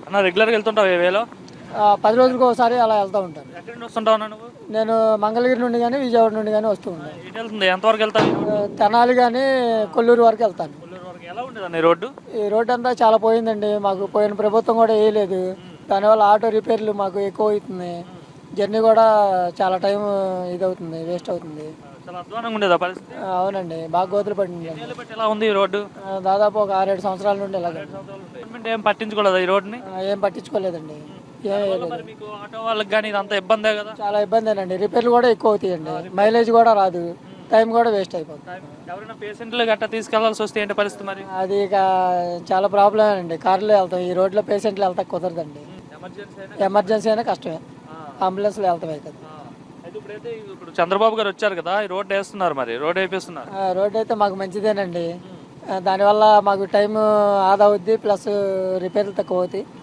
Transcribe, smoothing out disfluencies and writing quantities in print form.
అన్న రెగ్యులర్గా వెళ్తుంటావు ఏ వేలో? 10 రోజులకు ఒకసారి అలా వెళ్తూ ఉంటాను. ఎక్కడి నుండి వస్తుంటావు అన్న నువ్వు? నేను మంగళగిరి నుండి కానీ విజయవాడ నుండి కానీ వస్తూ ఉంటాను. ఎటు వెళ్తుంది, ఎంతవరకు వెళ్తావు ఈ రోడ్డు? తెనాలి కానీ కొల్లూరు వరకు వెళ్తాను. కొల్లూరు వరకు ఎలా ఉండేది అన్న ఈ రోడ్డు? ఈ రోడ్డు అంతా చాలా పోయిందండి. మాకు పోయిన ప్రభుత్వం కూడా వేయలేదు. దానివల్ల ఆటో రిపేర్లు మాకు ఎక్కువ అవుతుంది. జర్నీ కూడా చాలా టైం ఇదవుతుంది, వేస్ట్ అవుతుంది. చాలా అధ్వానంగా ఉండేది ఆ పరిస్థితి. అవునండి, బాగా గోతులు పడింది. ఏళ్ళు బట్టి ఎలా ఉంది ఈ రోడ్డు? దాదాపు ఒక 6-7 సంవత్సరాల నుండి ఇలాగ గవర్నమెంట్ ఏం పట్టించుకోలేదు ఈ రోడ్డుని? ఏం పట్టించుకోలేదండి. ఏం దానివల్ల వేయలేదు. మరి మీకు ఆటో వాళ్ళకి కానీ ఇదంతా ఇబ్బందే కదా? చాలా ఇబ్బందేనండి. రిపేర్లు కూడా ఎక్కువ అవుతాయండి. మైలేజ్ కూడా రాదు, టైం కూడా వేస్ట్ అయిపోతుంది. ఎవరైనా పేషెంట్లు గట్టా తీసుకెళ్లాల్సి వస్తే ఏంటి పరిస్థితి మరి? అది ఇక చాలా ప్రాబ్లం అండి. కార్లో వెళ్తాం, ఈ రోడ్లో పేషెంట్లు వెళ్తా కుదరదండి. ఎమర్జెన్సీ అయినా ఎమర్జెన్సీ అయినా కష్టమే, అంబులెన్స్లో వెళ్తామే కదా. అయితే ఇప్పుడు చంద్రబాబు గారు వచ్చారు కదా, ఈ రోడ్డు వేస్తున్నారు, మరి రోడ్డు వేపిస్తున్నారు. రోడ్ అయితే మాకు మంచిదేనండి. దానివల్ల మాకు టైం ఆదా అవుద్ది, ప్లస్ రిపేర్లు తక్కువ అవుతాయి.